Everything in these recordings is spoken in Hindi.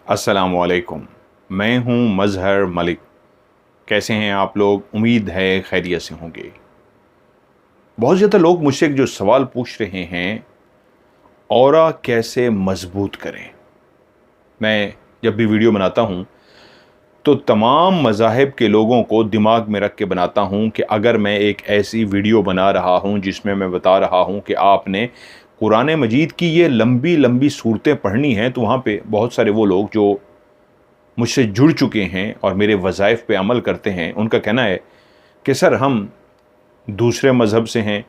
अस्सलामुअलैकुम। मैं हूं मज़हर मलिक। कैसे हैं आप लोग? उम्मीद है खैरियत से होंगे। बहुत ज़्यादा लोग मुझसे जो सवाल पूछ रहे हैं, ऑरा कैसे मजबूत करें। मैं जब भी वीडियो बनाता हूं तो तमाम मज़ाहिब के लोगों को दिमाग में रख के बनाता हूं कि अगर मैं एक ऐसी वीडियो बना रहा हूं जिसमें मैं बता रहा हूं कि आपने कुरान मजीद की ये लंबी लंबी सूरतें पढ़नी हैं, तो वहाँ पे बहुत सारे वो लोग जो मुझसे जुड़ चुके हैं और मेरे वज़ाइफ पे अमल करते हैं, उनका कहना है कि सर हम दूसरे मज़हब से हैं,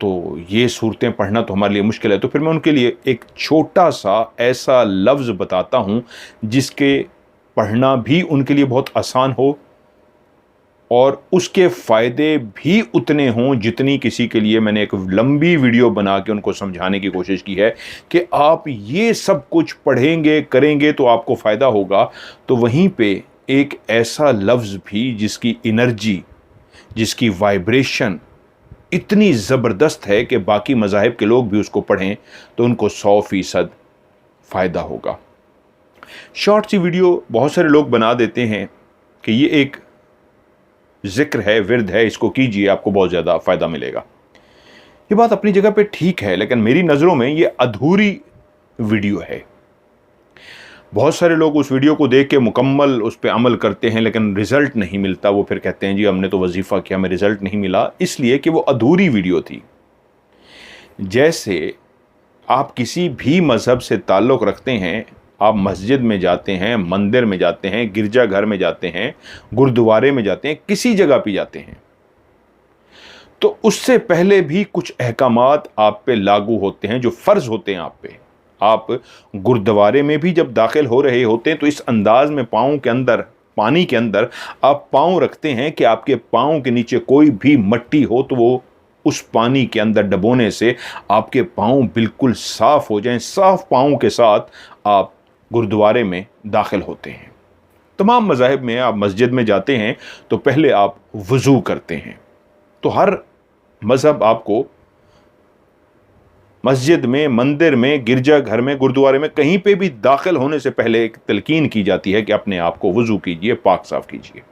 तो ये सूरतें पढ़ना तो हमारे लिए मुश्किल है। तो फिर मैं उनके लिए एक छोटा सा ऐसा लफ्ज़ बताता हूँ जिसके पढ़ना भी उनके लिए बहुत आसान हो और उसके फ़ायदे भी उतने हों जितनी किसी के लिए मैंने एक लंबी वीडियो बना के उनको समझाने की कोशिश की है कि आप ये सब कुछ पढ़ेंगे करेंगे तो आपको फ़ायदा होगा। तो वहीं पे एक ऐसा लफ्ज़ भी जिसकी एनर्जी, जिसकी वाइब्रेशन इतनी ज़बरदस्त है कि बाकी मज़ाहिब के लोग भी उसको पढ़ें तो उनको 100% फ़ायदा होगा। शॉर्ट सी वीडियो बहुत सारे लोग बना देते हैं कि ये एक जिक्र है, विर्द है, इसको कीजिए आपको बहुत ज़्यादा फ़ायदा मिलेगा। ये बात अपनी जगह पे ठीक है, लेकिन मेरी नज़रों में ये अधूरी वीडियो है। बहुत सारे लोग उस वीडियो को देख के मुकम्मल उस पे अमल करते हैं लेकिन रिज़ल्ट नहीं मिलता। वो फिर कहते हैं जी हमने तो वजीफ़ा किया, हमें रिज़ल्ट नहीं मिला, इसलिए कि वो अधूरी वीडियो थी। जैसे आप किसी भी मज़हब से ताल्लुक़ रखते हैं, आप मस्जिद में जाते हैं, मंदिर में जाते हैं, गिरजाघर में जाते हैं, गुरुद्वारे में जाते हैं, किसी जगह पे जाते हैं, तो उससे पहले भी कुछ अहकामात आप पे लागू होते हैं जो फ़र्ज़ होते हैं आप पे। आप गुरुद्वारे में भी जब दाखिल हो रहे होते हैं तो इस अंदाज में पाँव के अंदर, पानी के अंदर आप पाँव रखते हैं कि आपके पाँव के नीचे कोई भी मट्टी हो तो वो उस पानी के अंदर डबोने से आपके पाँव बिल्कुल साफ़ हो जाएं। साफ़ पाँव के साथ आप गुरुद्वारे में दाखिल होते हैं। तमाम मज़ाहिब में आप मस्जिद में जाते हैं तो पहले आप वज़ू करते हैं। तो हर मज़हब आपको मस्जिद में, मंदिर में, गिरजाघर में, गुरुद्वारे में कहीं पे भी दाखिल होने से पहले एक तलकीन की जाती है कि अपने आप को वज़ू कीजिए, पाक साफ कीजिए।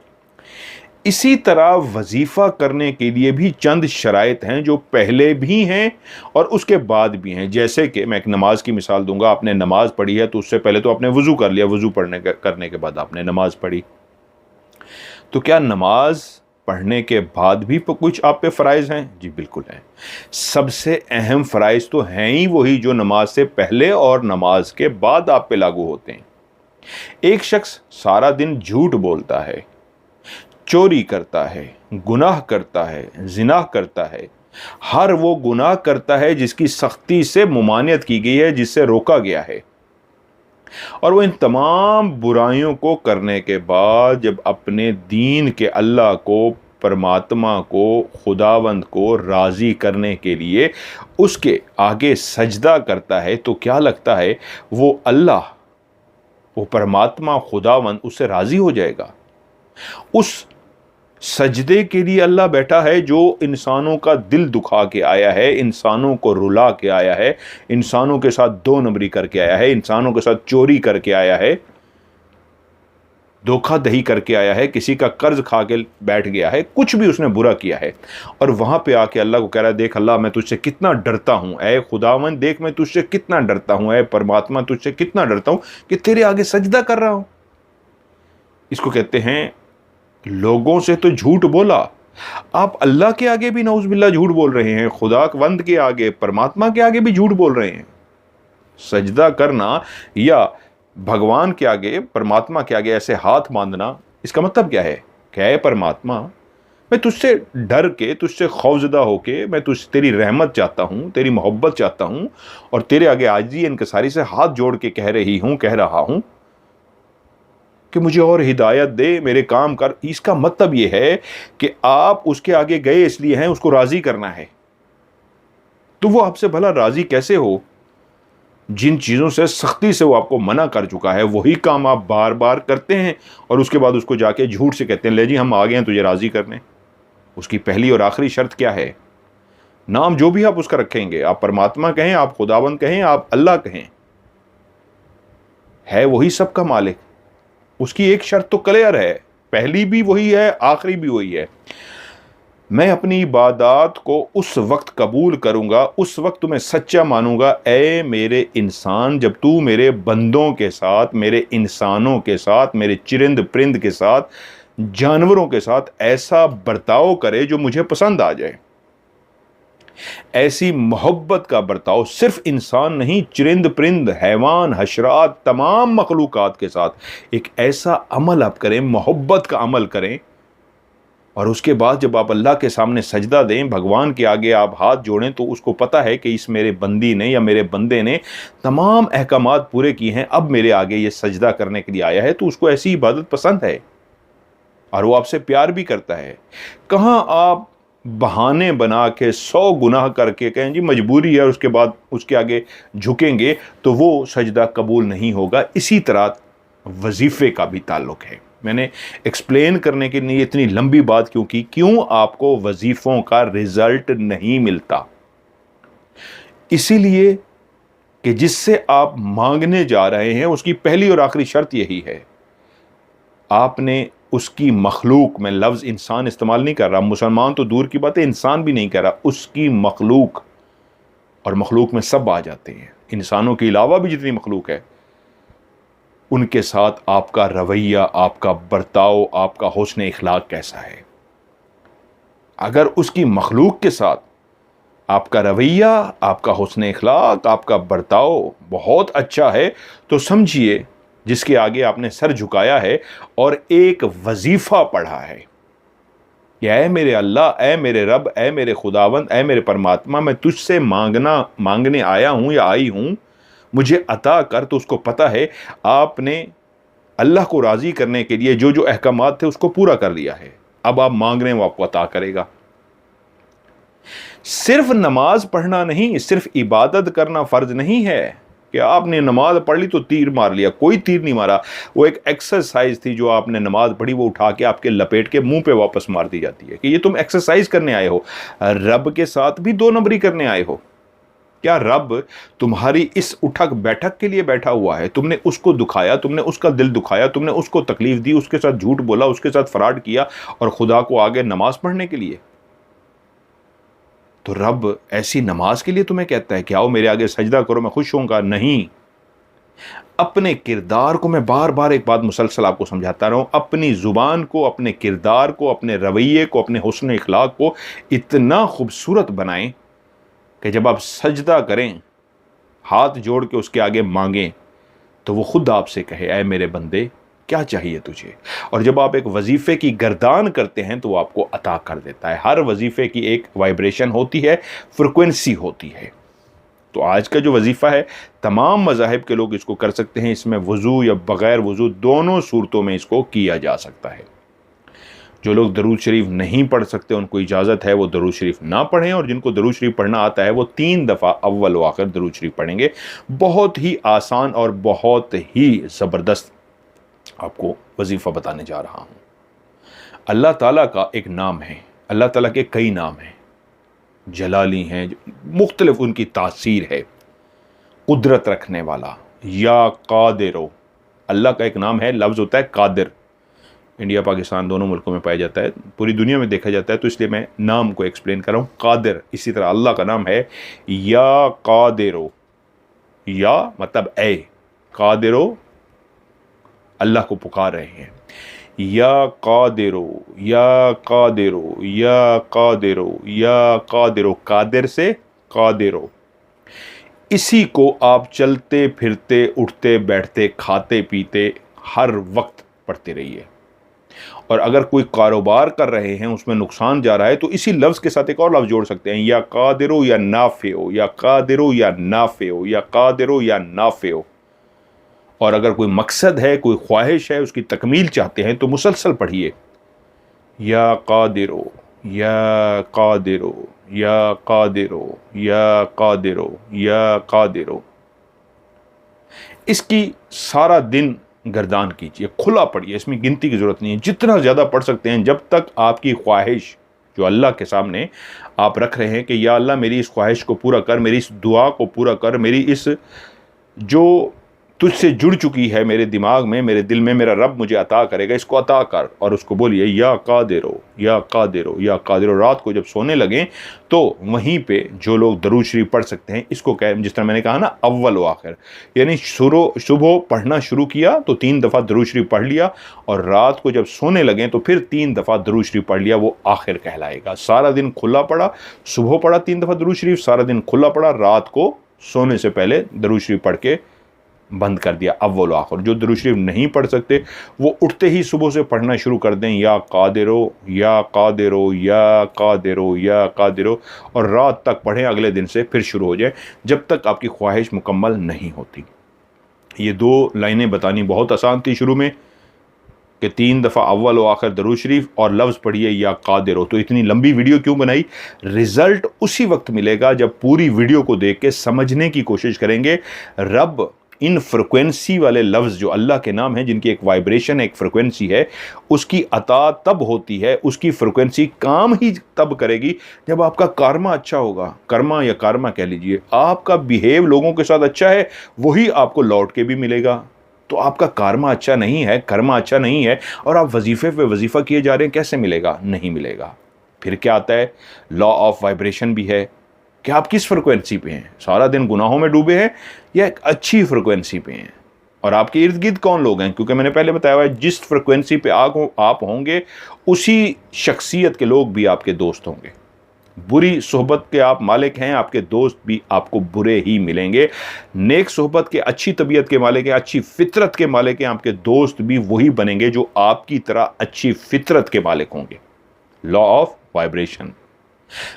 इसी तरह वजीफ़ा करने के लिए भी चंद शराइत हैं जो पहले भी हैं और उसके बाद भी हैं। जैसे कि मैं एक नमाज की मिसाल दूंगा। आपने नमाज पढ़ी है तो उससे पहले तो आपने वज़ू कर लिया, वज़ू करने के बाद आपने नमाज पढ़ी। तो क्या नमाज पढ़ने के बाद भी कुछ आप पे फ़राइज़ हैं? जी बिल्कुल हैं। सबसे अहम फ़राइज़ तो हैं ही वही जो नमाज से पहले और नमाज के बाद आप पे लागू होते हैं। एक शख्स सारा दिन झूठ बोलता है, चोरी करता है, गुनाह करता है, ज़िना करता है, हर वो गुनाह करता है जिसकी सख्ती से मुमानियत की गई है, जिससे रोका गया है, और वो इन तमाम बुराइयों को करने के बाद जब अपने दीन के अल्लाह को, परमात्मा को, खुदावंद को राज़ी करने के लिए उसके आगे सजदा करता है तो क्या लगता है वो अल्लाह, वो परमात्मा, खुदावंद उससे राज़ी हो जाएगा? उस सजदे के लिए अल्लाह बैठा है जो इंसानों का दिल दुखा के आया है, इंसानों को रुला के आया है, इंसानों के साथ दो नंबरी करके आया है, इंसानों के साथ चोरी करके आया है, धोखाधड़ी करके आया है, किसी का कर्ज खा के बैठ गया है, कुछ भी उसने बुरा किया है, और वहां पे आके अल्लाह को कह रहा है देख अल्लाह मैं तुझसे कितना डरता हूं, ऐ खुदावंद देख मैं तुझसे कितना डरता हूं, ऐ परमात्मा तुझसे कितना डरता हूं कि तेरे आगे सजदा कर रहा हूं। इसको कहते हैं लोगों से तो झूठ बोला, आप अल्लाह के आगे भी नऊज़ुबिल्लाह झूठ बोल रहे हैं, खुदावंद के आगे, परमात्मा के आगे भी झूठ बोल रहे हैं। सजदा करना या भगवान के आगे, परमात्मा के आगे ऐसे हाथ बांधना, इसका मतलब क्या है? क्या है परमात्मा, मैं तुझसे डर के, तुझसे खौफज़दा होके, मैं तेरी रहमत चाहता हूँ, तेरी मोहब्बत चाहता हूँ और तेरे आगे आजिज़ी इनकिसारी से हाथ जोड़ के कह रहा हूँ कि मुझे और हिदायत दे, मेरे काम कर। इसका मतलब ये है कि आप उसके आगे गए इसलिए हैं उसको राज़ी करना है। तो वो आपसे भला राज़ी कैसे हो जिन चीज़ों से सख्ती से वो आपको मना कर चुका है? वही काम आप बार बार करते हैं और उसके बाद उसको जाके झूठ से कहते हैं ले जी हम आ गए हैं तुझे राज़ी करने। उसकी पहली और आखिरी शर्त क्या है? नाम जो भी आप उसका रखेंगे, आप परमात्मा कहें, आप खुदावंद कहें, आप अल्लाह कहें, है वही सबका मालिक। उसकी एक शर्त तो क्लियर है, पहली भी वही है, आखिरी भी वही है, मैं अपनी इबादत को उस वक्त कबूल करूंगा, उस वक्त तुम्हें सच्चा मानूंगा ए मेरे इंसान, जब तू मेरे बंदों के साथ, मेरे इंसानों के साथ, मेरे चिरिंद परिंद के साथ, जानवरों के साथ ऐसा बर्ताव करे जो मुझे पसंद आ जाए। ऐसी मोहब्बत का बर्ताव सिर्फ इंसान नहीं, चिरिंद परिंद, हैवान, हशरात, तमाम मखलूकात के साथ एक ऐसा अमल आप करें, मोहब्बत का अमल करें। और उसके बाद जब आप अल्लाह के सामने सजदा दें, भगवान के आगे आप हाथ जोड़ें, तो उसको पता है कि इस मेरे बंदी ने या मेरे बंदे ने तमाम अहकामात पूरे किए हैं, अब मेरे आगे ये सजदा करने के लिए आया है, तो उसको ऐसी इबादत पसंद है और वो आपसे प्यार भी करता है। कहाँ आप बहाने बना के 100 गुनाह करके कहें जी मजबूरी है, और उसके बाद उसके आगे झुकेंगे तो वो सजदा कबूल नहीं होगा। इसी तरह वजीफे का भी ताल्लुक है। मैंने एक्सप्लेन करने के लिए इतनी लंबी बात क्यों की, क्यों आपको वजीफों का रिजल्ट नहीं मिलता। इसीलिए कि जिससे आप मांगने जा रहे हैं उसकी पहली और आखिरी शर्त यही है, आपने उसकी मखलूक, मैं लफ्ज़ इंसान इस्तेमाल नहीं कर रहा, मुसलमान तो दूर की बात है, इंसान भी नहीं कर रहा, उसकी मखलूक, और मखलूक में सब आ जाते हैं, इंसानों के अलावा भी जितनी मखलूक है, उनके साथ आपका रवैया, आपका बर्ताव, आपका हुस्न इखलाक कैसा है। अगर उसकी मखलूक के साथ आपका रवैया, आपका हुस्न इखलाक, आपका बर्ताव बहुत अच्छा है, तो समझिए जिसके आगे आपने सर झुकाया है और एक वजीफा पढ़ा है, या ऐ मेरे अल्लाह, ऐ मेरे रब, ऐ मेरे खुदावंद, ऐ मेरे परमात्मा, मैं तुझसे मांगने आया हूं या आई हूं, मुझे अता कर। तो उसको पता है आपने अल्लाह को राज़ी करने के लिए जो जो अहकामात थे उसको पूरा कर लिया है, अब आप मांग रहे हैं वो आपको अता करेगा। सिर्फ नमाज पढ़ना नहीं, सिर्फ इबादत करना फ़र्ज नहीं है कि आपने नमाज पढ़ ली तो तीर मार लिया, कोई तीर नहीं मारा। वो एक एक्सरसाइज थी, जो आपने नमाज पढ़ी वो उठा के आपके लपेट के मुंह पे वापस मार दी जाती है कि ये तुम एक्सरसाइज करने आए हो, रब के साथ भी 2 नंबरी करने आए हो। क्या रब तुम्हारी इस उठक बैठक के लिए बैठा हुआ है? तुमने उसको दुखाया, तुमने उसका दिल दुखाया, तुमने उसको तकलीफ दी, उसके साथ झूठ बोला, उसके साथ फराड किया, और खुदा को आगे नमाज पढ़ने के लिए? तो रब ऐसी नमाज के लिए तुम्हें कहता है कि आओ मेरे आगे सजदा करो, मैं खुश होऊंगा? नहीं। अपने किरदार को, मैं बार बार एक बात मुसलसल आपको समझाता रहा हूं, अपनी जुबान को, अपने किरदार को, अपने रवैये को, अपने हुस्न इखलाक को इतना खूबसूरत बनाएं कि जब आप सजदा करें, हाथ जोड़ के उसके आगे मांगें, तो वो खुद आपसे कहे ऐ मेरे बंदे क्या चाहिए तुझे। और जब आप एक वजीफे की गर्दान करते हैं तो वो आपको अता कर देता है। हर वजीफे की एक वाइब्रेशन होती है, फ्रिक्वेंसी होती है। तो आज का जो वजीफ़ा है, तमाम मज़ाहिब के लोग इसको कर सकते हैं। इसमें वज़ू या बग़ैर वज़ू दोनों सूरतों में इसको किया जा सकता है। जो लोग दरूद शरीफ नहीं पढ़ सकते उनको इजाज़त है वो दरूद शरीफ ना पढ़ें, और जिनको दरूद शरीफ पढ़ना आता है वो 3 दफ़ा अव्वल व आखिर दरूद शरीफ पढ़ेंगे। बहुत ही आसान और बहुत ही ज़बरदस्त आपको वजीफ़ा बताने जा रहा हूँ। अल्लाह ताला का एक नाम है, अल्लाह ताला के कई नाम हैं, जलाली हैं, मुख्तलिफ उनकी तासीर है। कुदरत रखने वाला, या कादिरो, अल्लाह का एक नाम है, लफ्ज़ होता है कादिर। इंडिया पाकिस्तान दोनों मुल्कों में पाया जाता है, पूरी दुनिया में देखा जाता है, तो इसलिए मैं नाम को एक्सप्लेन कर रहा हूँ, कादिर। इसी तरह अल्लाह का नाम है या कादिरो, या मतलब ए, कादिरो, अल्लाह को पुकार रहे हैं, या कादिरो, या कादिरो, या कादिरो, या कादिरो, कादिर से कादिरो। इसी को आप चलते फिरते, उठते बैठते, खाते पीते हर वक्त पढ़ते रहिए। और अगर कोई कारोबार कर रहे हैं उसमें नुकसान जा रहा है तो इसी लफ्ज़ के साथ एक और लफ्ज़ जोड़ सकते हैं, या कादिरो या नाफिओ, या कादिरो या नाफिओ, या कादिरो या नाफिओ। और अगर कोई मकसद है, कोई ख्वाहिश है, उसकी तकमील चाहते हैं तो मुसलसल पढ़िए, या कादिरो, या कादिरो, या कादिरो, या कादिरो, या कादिरो। इसकी सारा दिन गर्दान कीजिए, खुला पढ़िए, इसमें गिनती की ज़रूरत नहीं है, जितना ज़्यादा पढ़ सकते हैं, जब तक आपकी ख्वाहिश जो अल्लाह के सामने आप रख रहे हैं कि या अल्लाह मेरी इस ख्वाहिश को पूरा कर, मेरी इस दुआ को पूरा कर, मेरी इस जो तुझसे जुड़ चुकी है मेरे दिमाग में, मेरे दिल में, मेरा रब मुझे अता करेगा, इसको अता कर। और उसको बोलिए या कादिरो या कादिरो या कादिरो। रात को जब सोने लगें तो वहीं पे जो लोग दरूद शरीफ पढ़ सकते हैं, इसको कह, जिस तरह मैंने कहा ना, अव्वल व आखिर, यानी सुबह पढ़ना शुरू किया तो 3 दफ़ा दरूद शरीफ पढ़ लिया, और रात को जब सोने लगें तो फिर 3 दफ़ा दरूद शरीफ पढ़ लिया, वो आखिर कहलाएगा। सारा दिन खुला पड़ा, सुबह पढ़ा 3 दफ़ा दरूद शरीफ, सारा दिन खुला पड़ा, रात को सोने से पहले दरूद शरीफ पढ़ के बंद कर दिया, अव्वल आखिर। जो दरूद शरीफ नहीं पढ़ सकते वो उठते ही सुबह से पढ़ना शुरू कर दें, या कादिरो या कादिरो या कादिरो या कादिरो, और रात तक पढ़ें, अगले दिन से फिर शुरू हो जाए, जब तक आपकी ख्वाहिश मुकम्मल नहीं होती। ये 2 लाइनें बतानी बहुत आसान थी शुरू में, कि 3 दफ़ा अव्वल व आखिर दरूद शरीफ और लफ्ज़ पढ़िए या कादिरो। तो इतनी लंबी वीडियो क्यों बनाई? रिज़ल्ट उसी वक्त मिलेगा जब पूरी वीडियो को देख के समझने की कोशिश करेंगे। रब इन फ्रिक्वेंसी वाले लफ्ज़ जो अल्लाह के नाम हैं, जिनकी एक वाइब्रेशन, एक फ्रिक्वेंसी है, उसकी अता तब होती है, उसकी फ्रिक्वेंसी काम ही तब करेगी जब आपका कर्मा अच्छा होगा। कर्मा या कर्मा कह लीजिए, आपका बिहेव लोगों के साथ अच्छा है, वही आपको लौट के भी मिलेगा। तो आपका कर्मा अच्छा नहीं है, कर्मा अच्छा नहीं है, और आप वजीफे पे वजीफ़ा किए जा रहे हैं, कैसे मिलेगा? नहीं मिलेगा। फिर क्या आता है? लॉ ऑफ वाइब्रेशन भी है कि आप किस फ्रिक्वेंसी पे हैं। सारा दिन गुनाहों में डूबे हैं या एक अच्छी फ्रिक्वेंसी पे हैं, और आपके इर्द गिर्द कौन लोग हैं? क्योंकि मैंने पहले बताया हुआ है, जिस फ्रिक्वेंसी पे आप होंगे, उसी शख्सियत के लोग भी आपके दोस्त होंगे। बुरी सोहबत के आप मालिक हैं, आपके दोस्त भी आपको बुरे ही मिलेंगे। नेक सोहबत के, अच्छी तबीयत के मालिक हैं, अच्छी फितरत के मालिक हैं, आपके दोस्त भी वही बनेंगे जो आपकी तरह अच्छी फितरत के मालिक होंगे। Law of vibration.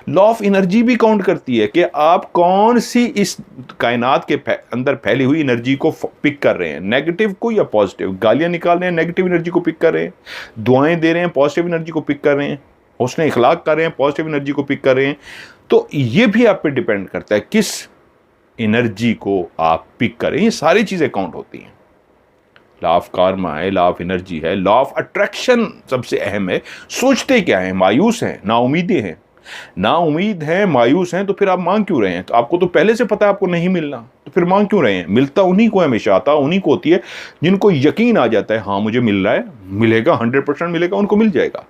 Law of energy भी काउंट करती है कि आप कौन सी इस कायनात के अंदर फैली हुई एनर्जी को पिक कर रहे हैं, नेगेटिव को या पॉजिटिव। गालियां निकाल रहे हैं, नेगेटिव एनर्जी को पिक कर रहे हैं। दुआएं दे रहे हैं, पॉजिटिव एनर्जी को पिक कर रहे हैं। उसने इखलाक कर रहे हैं, पॉजिटिव एनर्जी को पिक कर रहे हैं। तो ये भी आप पे डिपेंड करता है किस एनर्जी को आप पिक करें। ये सारी चीजें काउंट होती हैं। लॉ ऑफ कार्मा है, लॉ ऑफ एनर्जी है, लॉ ऑफ अट्रैक्शन सबसे अहम है। सोचते क्या है? मायूस हैं, नाउमीदे हैं। नाउमीद हैं, मायूस हैं, तो फिर आप मांग क्यों रहे हैं? तो आपको तो पहले से पता है आपको नहीं मिलना, तो फिर मांग क्यों रहे हैं? मिलता उन्हीं को हमेशा आता, उन्हीं को होती है जिनको यकीन आ जाता है, हाँ मुझे मिल रहा है, मिलेगा, 100% मिलेगा, उनको मिल जाएगा।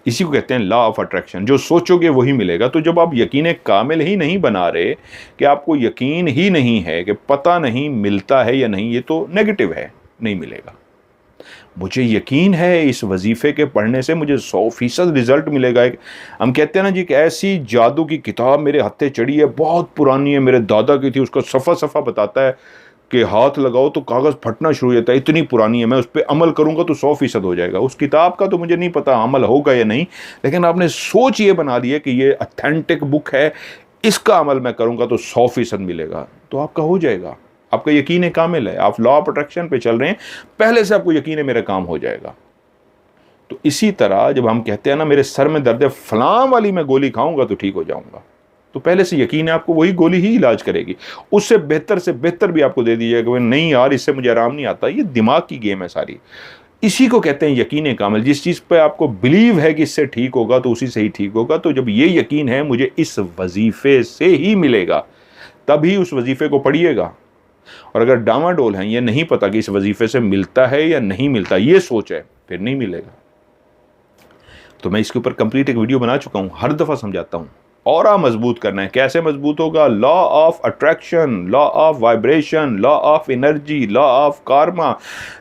इसी को कहते हैं लॉ ऑफ अट्रैक्शन। जो सोचोगे वही मिलेगा। तो जब आप यकीन कामिल ही नहीं बना रहे, कि आपको यकीन ही नहीं है, कि पता नहीं मिलता है या नहीं, ये तो नेगेटिव है, नहीं मिलेगा। मुझे यकीन है इस वजीफे के पढ़ने से मुझे 100% रिजल्ट मिलेगा। हम कहते हैं ना जी, कि ऐसी जादू की किताब मेरे हत्थे चढ़ी है, बहुत पुरानी है, मेरे दादा की थी, उसका सफ़ा सफ़ा बताता है कि हाथ लगाओ तो कागज़ फटना शुरू हो जाता है, इतनी पुरानी है, मैं उस पर अमल करूंगा तो 100% हो जाएगा। उस किताब का तो मुझे नहीं पता अमल होगा या नहीं, लेकिन आपने सोच ये बना ली है कि ये ऑथेंटिक बुक है, इसका अमल मैं करूंगा तो 100% मिलेगा, तो आपका हो जाएगा। आपका यकीन कामिल है, आप लॉ ऑफ अट्रैक्शन पे चल रहे हैं, पहले से आपको यकीन है मेरा काम हो जाएगा। तो इसी तरह जब हम कहते हैं ना, मेरे सर में दर्द है, फलां वाली मैं गोली खाऊंगा तो ठीक हो जाऊंगा, तो पहले से यकीन है आपको वही गोली ही इलाज करेगी। उससे बेहतर भी आपको दे दी जाएगी, नहीं यार इससे मुझे आराम नहीं आता। ये दिमाग की गेम है सारी। इसी को कहते हैं यकीन कामिल। जिस चीज़ पे आपको बिलीव है कि इससे ठीक होगा तो उसी से ही ठीक होगा। तो जब ये यकीन है मुझे इस वजीफे से ही मिलेगा, तभी उस वजीफे को पढ़िएगा। और अगर डामाडोल है, ये नहीं पता कि इस वजीफे से मिलता है या नहीं मिलता, ये सोच है, फिर नहीं मिलेगा। तो मैं इसके ऊपर कंप्लीट एक वीडियो बना चुका हूं, हर दफा समझाता हूं। ऑरा मजबूत करना है, कैसे मजबूत होगा? Law of attraction, law of vibration, law of energy, law of Karma,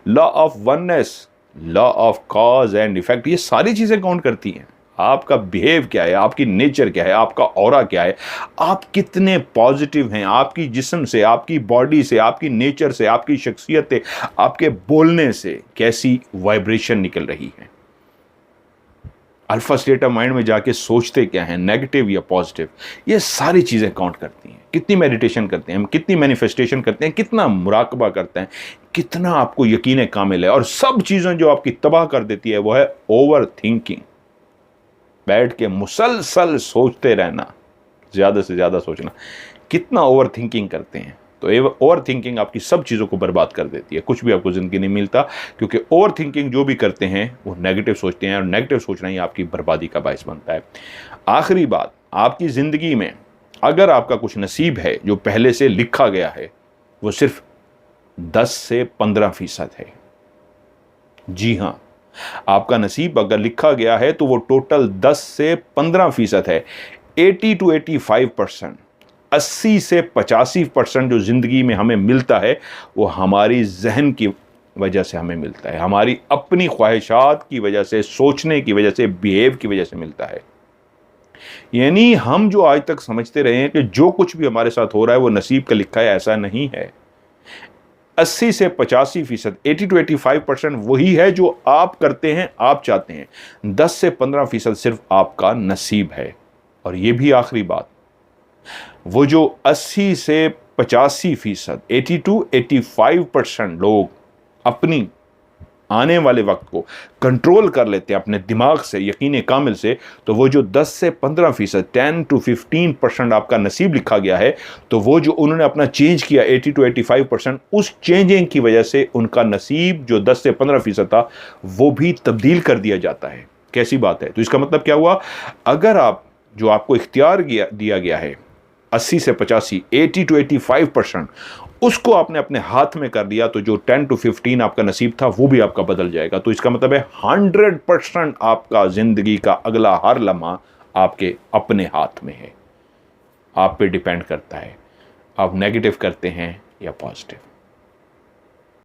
law of oneness, law of cause and effect. ये सारी चीजें काउंट करती हैं। आपका बिहेव क्या है, आपकी नेचर क्या है, आपका ऑरा क्या है, आप कितने पॉजिटिव हैं, आपकी जिस्म से, आपकी बॉडी से, आपकी नेचर से, आपकी शख्सियत से, आपके बोलने से कैसी वाइब्रेशन निकल रही है। अल्फा स्टेट ऑफ माइंड में जाके सोचते क्या हैं, नेगेटिव या पॉजिटिव, ये सारी चीज़ें काउंट करती हैं। कितनी मेडिटेशन करते हैं हम, कितनी मैनिफेस्टेशन करते हैं, कितना मुराकबा करते हैं, कितना आपको यकीन कामिल है। और सब चीज़ें जो आपकी तबाह कर देती है वो है ओवर थिंकिंग। बैठ के मुसलसल सोचते रहना, ज़्यादा से ज़्यादा सोचना। कितना ओवर थिंकिंग करते हैं, तो ओवर थिंकिंग आपकी सब चीज़ों को बर्बाद कर देती है। कुछ भी आपको ज़िंदगी नहीं मिलता, क्योंकि ओवर थिंकिंग जो भी करते हैं वो नेगेटिव सोचते हैं, और नेगेटिव सोचना ही आपकी बर्बादी का बायस बनता है। आखिरी बात, आपकी ज़िंदगी में अगर आपका कुछ नसीब है जो पहले से लिखा गया है, वो सिर्फ 10 से 15% है। जी हां, आपका नसीब अगर लिखा गया है तो वो टोटल 10 से 15% है। 80 to 85%, 80 से 85% जो जिंदगी में हमें मिलता है वो हमारी जहन की वजह से हमें मिलता है, हमारी अपनी ख्वाहिशात की वजह से, सोचने की वजह से, बिहेव की वजह से मिलता है। यानी हम जो आज तक समझते रहे हैं कि जो कुछ भी हमारे साथ हो रहा है वो नसीब का लिखा है, ऐसा नहीं है। 80 से 85%, 80 to 85% वही है जो आप करते हैं, आप चाहते हैं। 10 से 15% सिर्फ आपका नसीब है। और ये भी आखिरी बात, वो जो 80 से 85%, 80 to 85% लोग अपनी आने वाले वक्त को कंट्रोल कर लेते हैं अपने दिमाग से, यकीन कामिल से, तो वो जो 10 से 15%, 10 to 15% आपका नसीब लिखा गया है, तो वो जो उन्होंने अपना चेंज किया 80 to 85%, उस चेंजिंग की वजह से उनका नसीब जो 10 से 15% था वो भी तब्दील कर दिया जाता है। कैसी बात है? तो इसका मतलब क्या हुआ, अगर आप जो आपको इख्तियार दिया गया है 80 से 85, 80 to 85%, उसको आपने अपने हाथ में कर लिया, तो जो 10 to 15 आपका नसीब था वो भी आपका बदल जाएगा। तो इसका मतलब है 100% आपका जिंदगी का अगला हर लम्हा आपके अपने हाथ में है। आप पे डिपेंड करता है आप नेगेटिव करते हैं या पॉजिटिव।